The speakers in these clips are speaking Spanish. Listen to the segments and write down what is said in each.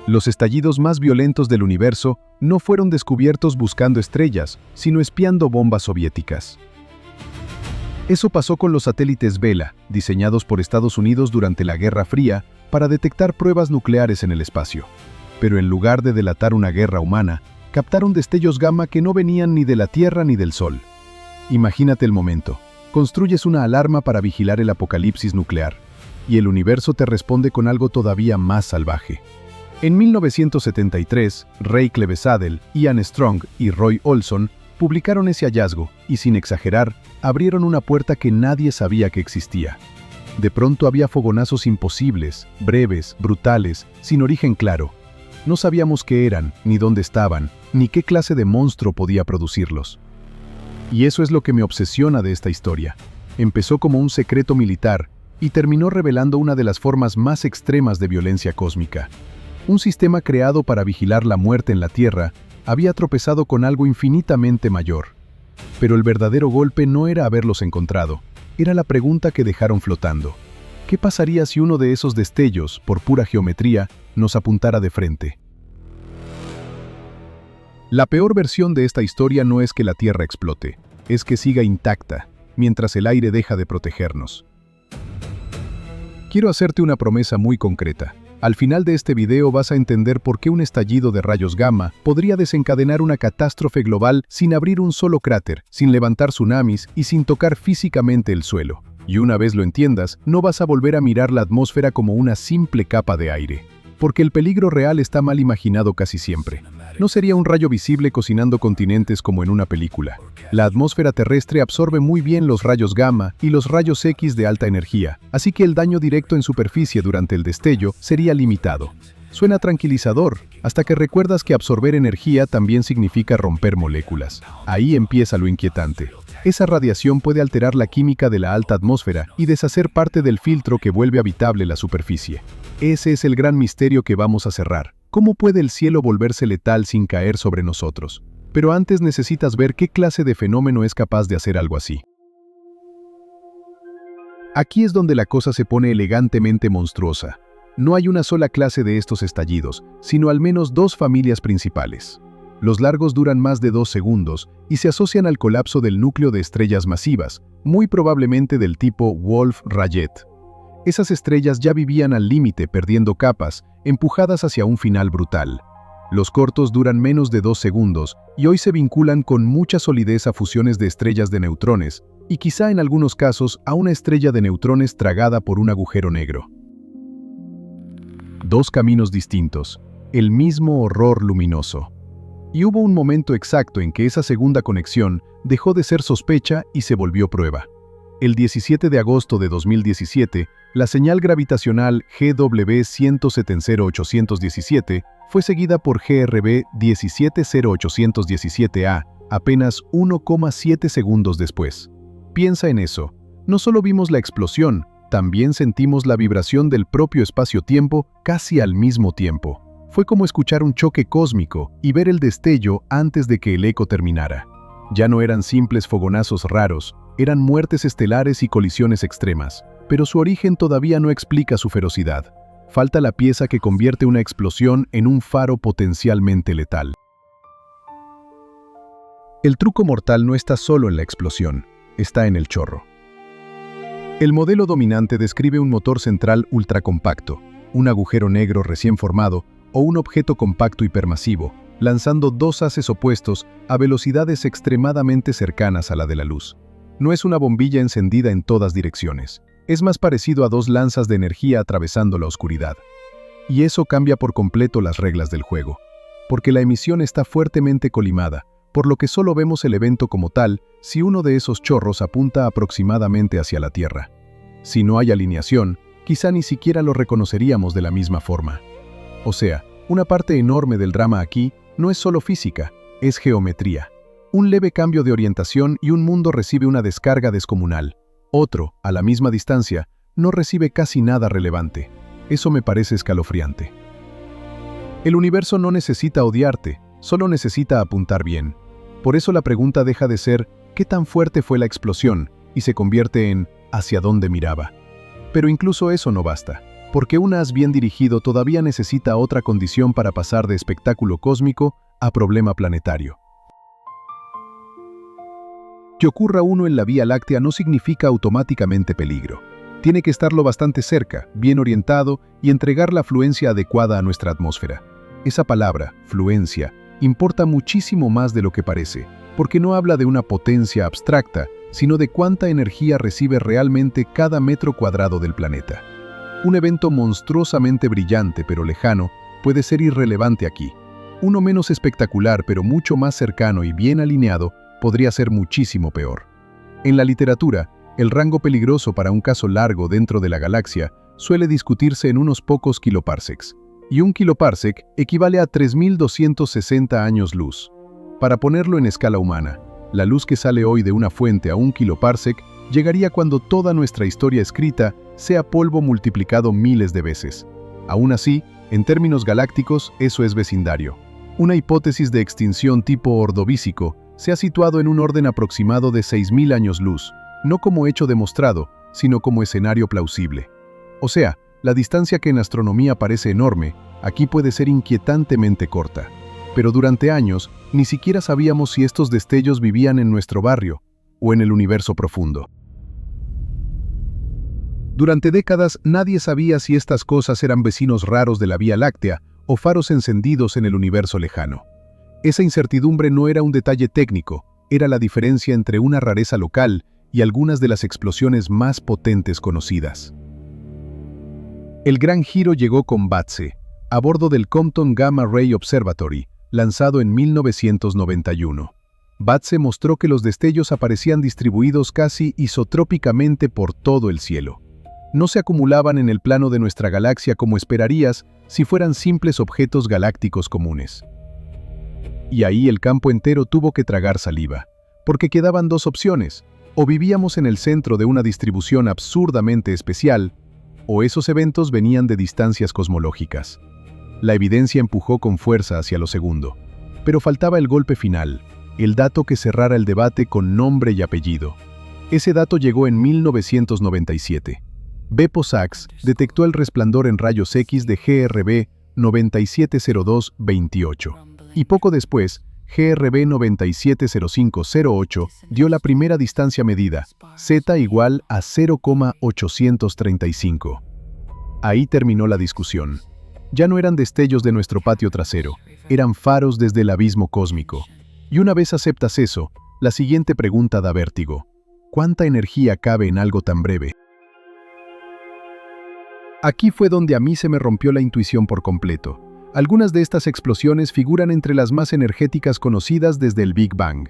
Los estallidos más violentos del universo no fueron descubiertos buscando estrellas, sino espiando bombas soviéticas. Eso pasó con los satélites Vela, diseñados por Estados Unidos durante la Guerra Fría para detectar pruebas nucleares en el espacio. Pero en lugar de delatar una guerra humana, captaron destellos gamma que no venían ni de la Tierra ni del Sol. Imagínate el momento. Construyes una alarma para vigilar el apocalipsis nuclear, y el universo te responde con algo todavía más salvaje. En 1973, Ray Klevessadel, Ian Strong y Roy Olson publicaron ese hallazgo y, sin exagerar, abrieron una puerta que nadie sabía que existía. De pronto había fogonazos imposibles, breves, brutales, sin origen claro. No sabíamos qué eran, ni dónde estaban, ni qué clase de monstruo podía producirlos. Y eso es lo que me obsesiona de esta historia. Empezó como un secreto militar y terminó revelando una de las formas más extremas de violencia cósmica. Un sistema creado para vigilar la muerte en la Tierra había tropezado con algo infinitamente mayor. Pero el verdadero golpe no era haberlos encontrado, era la pregunta que dejaron flotando. ¿Qué pasaría si uno de esos destellos, por pura geometría, nos apuntara de frente? La peor versión de esta historia no es que la Tierra explote, es que siga intacta, mientras el aire deja de protegernos. Quiero hacerte una promesa muy concreta. Al final de este video vas a entender por qué un estallido de rayos gamma podría desencadenar una catástrofe global sin abrir un solo cráter, sin levantar tsunamis y sin tocar físicamente el suelo. Y una vez lo entiendas, no vas a volver a mirar la atmósfera como una simple capa de aire. Porque el peligro real está mal imaginado casi siempre. No sería un rayo visible cocinando continentes como en una película. La atmósfera terrestre absorbe muy bien los rayos gamma y los rayos X de alta energía, así que el daño directo en superficie durante el destello sería limitado. Suena tranquilizador, hasta que recuerdas que absorber energía también significa romper moléculas. Ahí empieza lo inquietante. Esa radiación puede alterar la química de la alta atmósfera y deshacer parte del filtro que vuelve habitable la superficie. Ese es el gran misterio que vamos a cerrar. ¿Cómo puede el cielo volverse letal sin caer sobre nosotros? Pero antes necesitas ver qué clase de fenómeno es capaz de hacer algo así. Aquí es donde la cosa se pone elegantemente monstruosa. No hay una sola clase de estos estallidos, sino al menos dos familias principales. Los largos duran más de 2 segundos y se asocian al colapso del núcleo de estrellas masivas, muy probablemente del tipo Wolf-Rayet. Esas estrellas ya vivían al límite, perdiendo capas, empujadas hacia un final brutal. Los cortos duran menos de 2 segundos y hoy se vinculan con mucha solidez a fusiones de estrellas de neutrones y quizá en algunos casos a una estrella de neutrones tragada por un agujero negro. Dos caminos distintos, el mismo horror luminoso. Y hubo un momento exacto en que esa segunda conexión dejó de ser sospecha y se volvió prueba. El 17 de agosto de 2017, la señal gravitacional GW 170817 fue seguida por GRB 170817A apenas 1,7 segundos después. Piensa en eso. No solo vimos la explosión, también sentimos la vibración del propio espacio-tiempo casi al mismo tiempo. Fue como escuchar un choque cósmico y ver el destello antes de que el eco terminara. Ya no eran simples fogonazos raros, eran muertes estelares y colisiones extremas, pero su origen todavía no explica su ferocidad. Falta la pieza que convierte una explosión en un faro potencialmente letal. El truco mortal no está solo en la explosión, está en el chorro. El modelo dominante describe un motor central ultracompacto, un agujero negro recién formado o un objeto compacto hipermasivo, lanzando dos haces opuestos a velocidades extremadamente cercanas a la de la luz. No es una bombilla encendida en todas direcciones. Es más parecido a dos lanzas de energía atravesando la oscuridad. Y eso cambia por completo las reglas del juego, porque la emisión está fuertemente colimada, por lo que solo vemos el evento como tal si uno de esos chorros apunta aproximadamente hacia la Tierra. Si no hay alineación, quizá ni siquiera lo reconoceríamos de la misma forma. O sea, una parte enorme del drama aquí no es solo física, es geometría. Un leve cambio de orientación y un mundo recibe una descarga descomunal. Otro, a la misma distancia, no recibe casi nada relevante. Eso me parece escalofriante. El universo no necesita odiarte, solo necesita apuntar bien. Por eso la pregunta deja de ser ¿qué tan fuerte fue la explosión? Y se convierte en ¿hacia dónde miraba? Pero incluso eso no basta. porque un haz bien dirigido todavía necesita otra condición para pasar de espectáculo cósmico a problema planetario. Que ocurra uno en la Vía Láctea no significa automáticamente peligro. Tiene que estarlo bastante cerca, bien orientado y entregar la fluencia adecuada a nuestra atmósfera. Esa palabra, fluencia, importa muchísimo más de lo que parece, porque no habla de una potencia abstracta, sino de cuánta energía recibe realmente cada metro cuadrado del planeta. Un evento monstruosamente brillante pero lejano puede ser irrelevante aquí. Uno menos espectacular pero mucho más cercano y bien alineado podría ser muchísimo peor. En la literatura, el rango peligroso para un caso largo dentro de la galaxia suele discutirse en unos pocos kiloparsecs, y un kiloparsec equivale a 3.260 años luz. Para ponerlo en escala humana, la luz que sale hoy de una fuente a un kiloparsec llegaría cuando toda nuestra historia escrita sea polvo multiplicado miles de veces. Aún así, en términos galácticos, eso es vecindario. Una hipótesis de extinción tipo ordovícico se ha situado en un orden aproximado de 6.000 años luz, no como hecho demostrado, sino como escenario plausible. O sea, la distancia que en astronomía parece enorme, aquí puede ser inquietantemente corta. Pero durante años, ni siquiera sabíamos si estos destellos vivían en nuestro barrio o en el universo profundo. Durante décadas, nadie sabía si estas cosas eran vecinos raros de la Vía Láctea o faros encendidos en el universo lejano. Esa incertidumbre no era un detalle técnico, era la diferencia entre una rareza local y algunas de las explosiones más potentes conocidas. El gran giro llegó con BATSE, a bordo del Compton Gamma Ray Observatory, lanzado en 1991. BATSE mostró que los destellos aparecían distribuidos casi isotrópicamente por todo el cielo. No se acumulaban en el plano de nuestra galaxia como esperarías si fueran simples objetos galácticos comunes. Y ahí el campo entero tuvo que tragar saliva, porque quedaban dos opciones: o vivíamos en el centro de una distribución absurdamente especial, o esos eventos venían de distancias cosmológicas. La evidencia empujó con fuerza hacia lo segundo, pero faltaba el golpe final, el dato que cerrara el debate con nombre y apellido. Ese dato llegó en 1997. Beppo Sachs detectó el resplandor en rayos X de GRB 970228, y poco después, GRB 970508 dio la primera distancia medida, Z igual a 0,835. Ahí terminó la discusión. Ya no eran destellos de nuestro patio trasero, eran faros desde el abismo cósmico. Y una vez aceptas eso, la siguiente pregunta da vértigo: ¿cuánta energía cabe en algo tan breve? Aquí fue donde a mí se me rompió la intuición por completo. Algunas de estas explosiones figuran entre las más energéticas conocidas desde el Big Bang.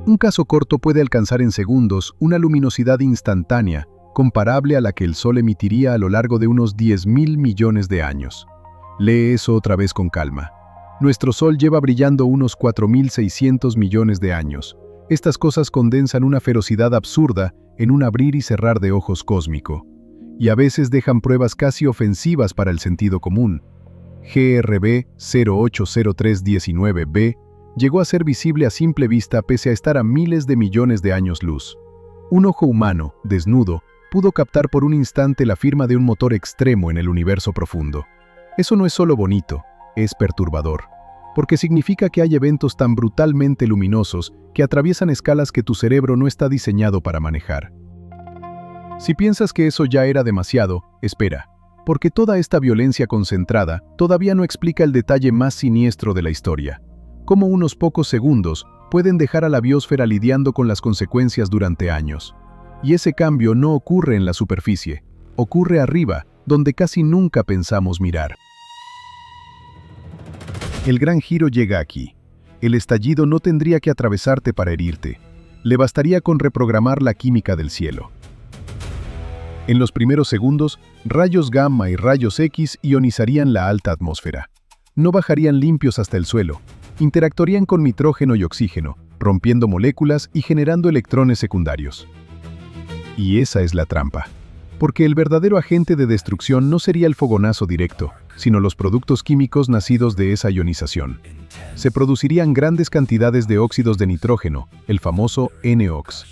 Un caso corto puede alcanzar en segundos una luminosidad instantánea, comparable a la que el Sol emitiría a lo largo de unos 10.000 millones de años. Lee eso otra vez con calma. Nuestro Sol lleva brillando unos 4.600 millones de años. Estas cosas condensan una ferocidad absurda en un abrir y cerrar de ojos cósmico. Y a veces dejan pruebas casi ofensivas para el sentido común. GRB 080319b llegó a ser visible a simple vista pese a estar a miles de millones de años luz. Un ojo humano, desnudo, pudo captar por un instante la firma de un motor extremo en el universo profundo. Eso no es solo bonito, es perturbador, porque significa que hay eventos tan brutalmente luminosos que atraviesan escalas que tu cerebro no está diseñado para manejar. Si piensas que eso ya era demasiado, espera, porque toda esta violencia concentrada todavía no explica el detalle más siniestro de la historia: cómo unos pocos segundos pueden dejar a la biosfera lidiando con las consecuencias durante años. Y ese cambio no ocurre en la superficie, ocurre arriba, donde casi nunca pensamos mirar. El gran giro llega aquí. El estallido no tendría que atravesarte para herirte. Le bastaría con reprogramar la química del cielo. En los primeros segundos, rayos gamma y rayos X ionizarían la alta atmósfera. No bajarían limpios hasta el suelo. Interactuarían con nitrógeno y oxígeno, rompiendo moléculas y generando electrones secundarios. Y esa es la trampa. Porque el verdadero agente de destrucción no sería el fogonazo directo, sino los productos químicos nacidos de esa ionización. Se producirían grandes cantidades de óxidos de nitrógeno, el famoso NOx.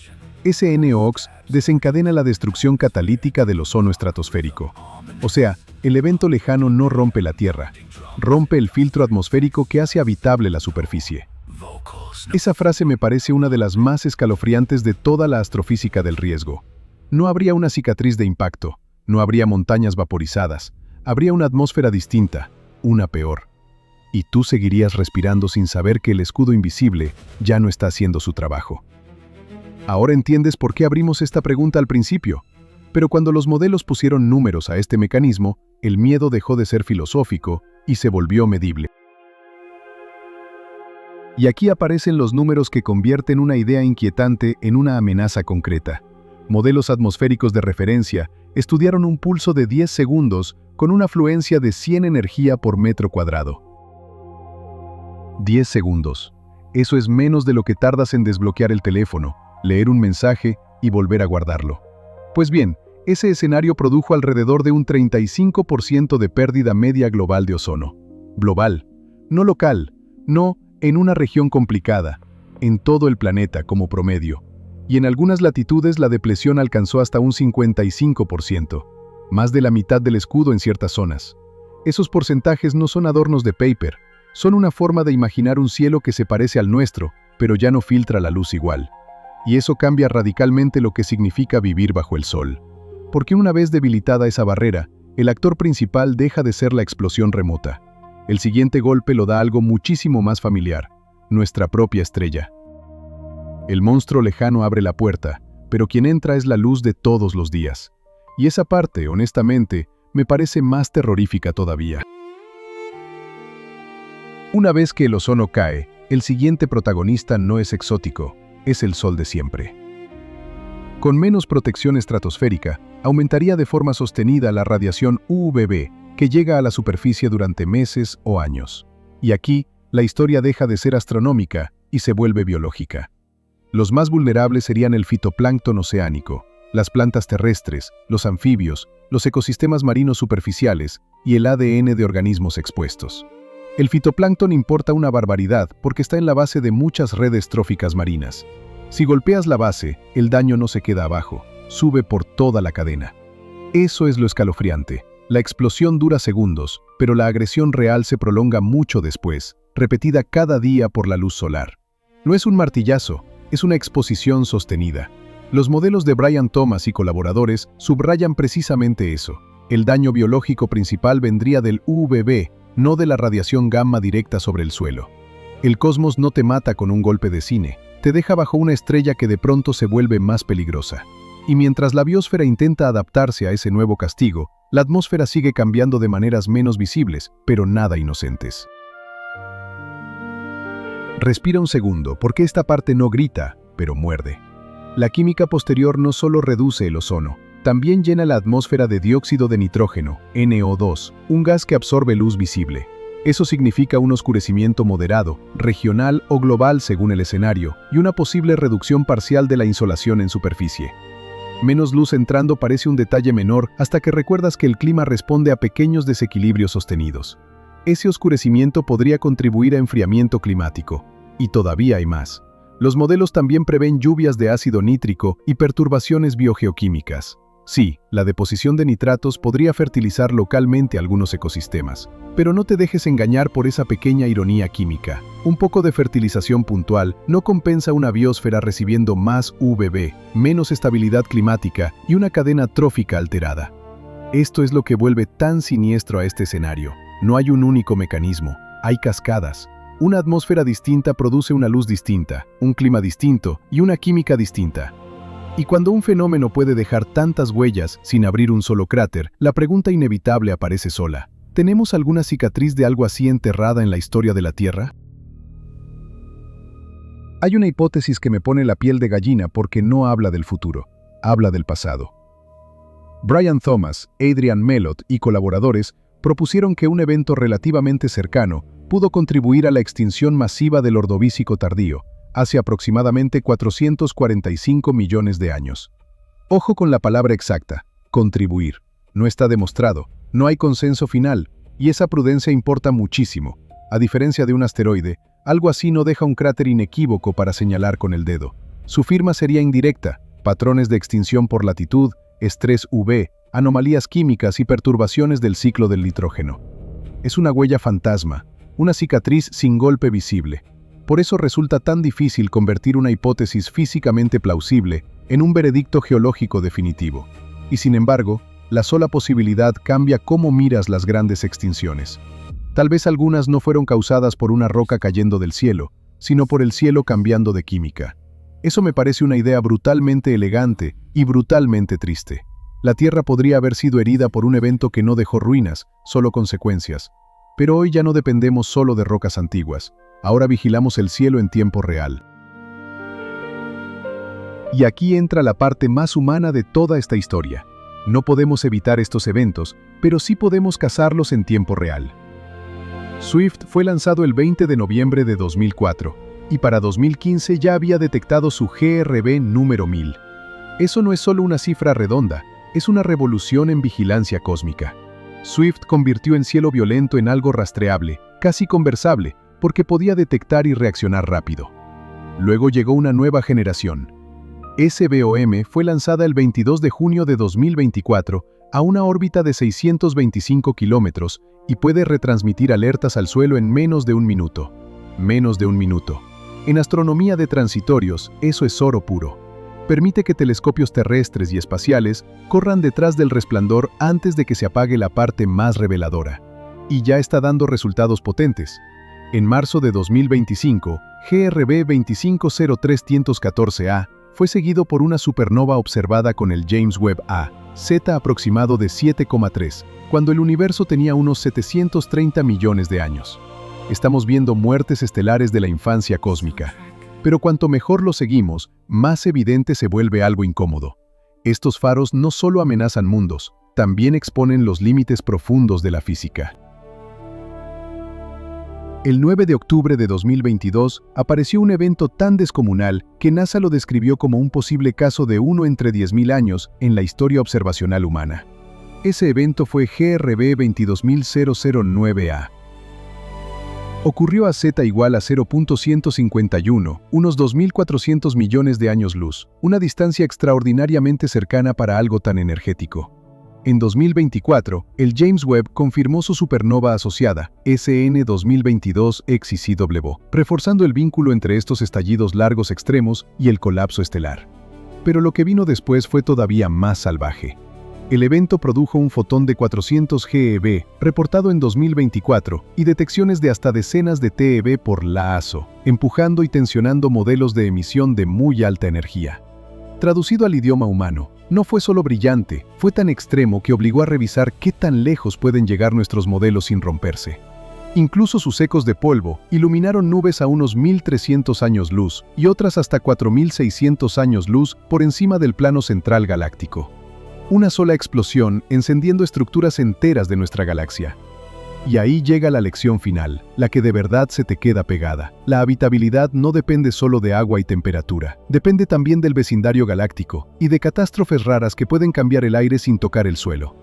Ese NOx desencadena la destrucción catalítica del ozono estratosférico. O sea, el evento lejano no rompe la Tierra, rompe el filtro atmosférico que hace habitable la superficie. Esa frase me parece una de las más escalofriantes de toda la astrofísica del riesgo. No habría una cicatriz de impacto, no habría montañas vaporizadas, habría una atmósfera distinta, una peor. Y tú seguirías respirando sin saber que el escudo invisible ya no está haciendo su trabajo. Ahora entiendes por qué abrimos esta pregunta al principio. Pero cuando los modelos pusieron números a este mecanismo, el miedo dejó de ser filosófico y se volvió medible. Y aquí aparecen los números que convierten una idea inquietante en una amenaza concreta. Modelos atmosféricos de referencia estudiaron un pulso de 10 segundos con una afluencia de 100 energía por metro cuadrado. 10 segundos. Eso es menos de lo que tardas en desbloquear el teléfono, leer un mensaje y volver a guardarlo. Pues bien, ese escenario produjo alrededor de un 35% de pérdida media global de ozono. Global, no local, no en una región complicada, en todo el planeta como promedio. Y en algunas latitudes la depresión alcanzó hasta un 55%, más de la mitad del escudo en ciertas zonas. Esos porcentajes no son adornos de paper, son una forma de imaginar un cielo que se parece al nuestro, pero ya no filtra la luz igual. Y eso cambia radicalmente lo que significa vivir bajo el sol. Porque una vez debilitada esa barrera, el actor principal deja de ser la explosión remota. El siguiente golpe lo da algo muchísimo más familiar, nuestra propia estrella. El monstruo lejano abre la puerta, pero quien entra es la luz de todos los días. Y esa parte, honestamente, me parece más terrorífica todavía. Una vez que el ozono cae, el siguiente protagonista no es exótico, es el Sol de siempre. Con menos protección estratosférica, aumentaría de forma sostenida la radiación UVB, que llega a la superficie durante meses o años. Y aquí, la historia deja de ser astronómica y se vuelve biológica. Los más vulnerables serían el fitoplancton oceánico, las plantas terrestres, los anfibios, los ecosistemas marinos superficiales y el ADN de organismos expuestos. El fitoplancton importa una barbaridad porque está en la base de muchas redes tróficas marinas. Si golpeas la base, el daño no se queda abajo, sube por toda la cadena. Eso es lo escalofriante. La explosión dura segundos, pero la agresión real se prolonga mucho después, repetida cada día por la luz solar. No es un martillazo, es una exposición sostenida. Los modelos de Brian Thomas y colaboradores subrayan precisamente eso. El daño biológico principal vendría del UVB, no de la radiación gamma directa sobre el suelo. El cosmos no te mata con un golpe de cine, te deja bajo una estrella que de pronto se vuelve más peligrosa. Y mientras la biosfera intenta adaptarse a ese nuevo castigo, la atmósfera sigue cambiando de maneras menos visibles, pero nada inocentes. Respira un segundo, porque esta parte no grita, pero muerde. La química posterior no solo reduce el ozono, también llena la atmósfera de dióxido de nitrógeno, NO2, un gas que absorbe luz visible. Eso significa un oscurecimiento moderado, regional o global según el escenario, y una posible reducción parcial de la insolación en superficie. Menos luz entrando parece un detalle menor hasta que recuerdas que el clima responde a pequeños desequilibrios sostenidos. Ese oscurecimiento podría contribuir a enfriamiento climático. Y todavía hay más. Los modelos también prevén lluvias de ácido nítrico y perturbaciones biogeoquímicas. Sí, la deposición de nitratos podría fertilizar localmente algunos ecosistemas. Pero no te dejes engañar por esa pequeña ironía química. Un poco de fertilización puntual no compensa una biosfera recibiendo más UVB, menos estabilidad climática y una cadena trófica alterada. Esto es lo que vuelve tan siniestro a este escenario. No hay un único mecanismo, hay cascadas. Una atmósfera distinta produce una luz distinta, un clima distinto y una química distinta. Y cuando un fenómeno puede dejar tantas huellas sin abrir un solo cráter, la pregunta inevitable aparece sola. ¿Tenemos alguna cicatriz de algo así enterrada en la historia de la Tierra? Hay una hipótesis que me pone la piel de gallina porque no habla del futuro, habla del pasado. Brian Thomas, Adrian Melott y colaboradores propusieron que un evento relativamente cercano pudo contribuir a la extinción masiva del Ordovícico tardío, hace aproximadamente 445 millones de años. Ojo con la palabra exacta, contribuir. No está demostrado, no hay consenso final, y esa prudencia importa muchísimo. A diferencia de un asteroide, algo así no deja un cráter inequívoco para señalar con el dedo. Su firma sería indirecta, patrones de extinción por latitud, estrés UV, anomalías químicas y perturbaciones del ciclo del nitrógeno. Es una huella fantasma, una cicatriz sin golpe visible. Por eso resulta tan difícil convertir una hipótesis físicamente plausible en un veredicto geológico definitivo. Y sin embargo, la sola posibilidad cambia cómo miras las grandes extinciones. Tal vez algunas no fueron causadas por una roca cayendo del cielo, sino por el cielo cambiando de química. Eso me parece una idea brutalmente elegante y brutalmente triste. La Tierra podría haber sido herida por un evento que no dejó ruinas, solo consecuencias. Pero hoy ya no dependemos solo de rocas antiguas. Ahora vigilamos el cielo en tiempo real. Y aquí entra la parte más humana de toda esta historia. No podemos evitar estos eventos, pero sí podemos cazarlos en tiempo real. Swift fue lanzado el 20 de noviembre de 2004, y para 2015 ya había detectado su GRB número 1000. Eso no es solo una cifra redonda, es una revolución en vigilancia cósmica. Swift convirtió en cielo violento en algo rastreable, casi conversable, porque podía detectar y reaccionar rápido. Luego llegó una nueva generación. SBOM fue lanzada el 22 de junio de 2024 a una órbita de 625 kilómetros y puede retransmitir alertas al suelo en menos de un minuto. Menos de un minuto. En astronomía de transitorios, eso es oro puro. Permite que telescopios terrestres y espaciales corran detrás del resplandor antes de que se apague la parte más reveladora. Y ya está dando resultados potentes. En marzo de 2025, GRB 250314A fue seguido por una supernova observada con el James Webb A, Z aproximado de 7,3, cuando el universo tenía unos 730 millones de años. Estamos viendo muertes estelares de la infancia cósmica. Pero cuanto mejor lo seguimos, más evidente se vuelve algo incómodo. Estos faros no solo amenazan mundos, también exponen los límites profundos de la física. El 9 de octubre de 2022 apareció un evento tan descomunal que NASA lo describió como un posible caso de 1 entre 10.000 años en la historia observacional humana. Ese evento fue GRB 22009A. Ocurrió a Z igual a 0.151, unos 2.400 millones de años luz, una distancia extraordinariamente cercana para algo tan energético. En 2024, el James Webb confirmó su supernova asociada, SN 2022 XICW, reforzando el vínculo entre estos estallidos largos extremos y el colapso estelar. Pero lo que vino después fue todavía más salvaje. El evento produjo un fotón de 400 GeV, reportado en 2024, y detecciones de hasta decenas de TeV por LASO, empujando y tensionando modelos de emisión de muy alta energía. Traducido al idioma humano, no fue solo brillante, fue tan extremo que obligó a revisar qué tan lejos pueden llegar nuestros modelos sin romperse. Incluso sus ecos de polvo iluminaron nubes a unos 1.300 años luz y otras hasta 4.600 años luz por encima del plano central galáctico. Una sola explosión encendiendo estructuras enteras de nuestra galaxia. Y ahí llega la lección final, la que de verdad se te queda pegada. La habitabilidad no depende solo de agua y temperatura, depende también del vecindario galáctico y de catástrofes raras que pueden cambiar el aire sin tocar el suelo.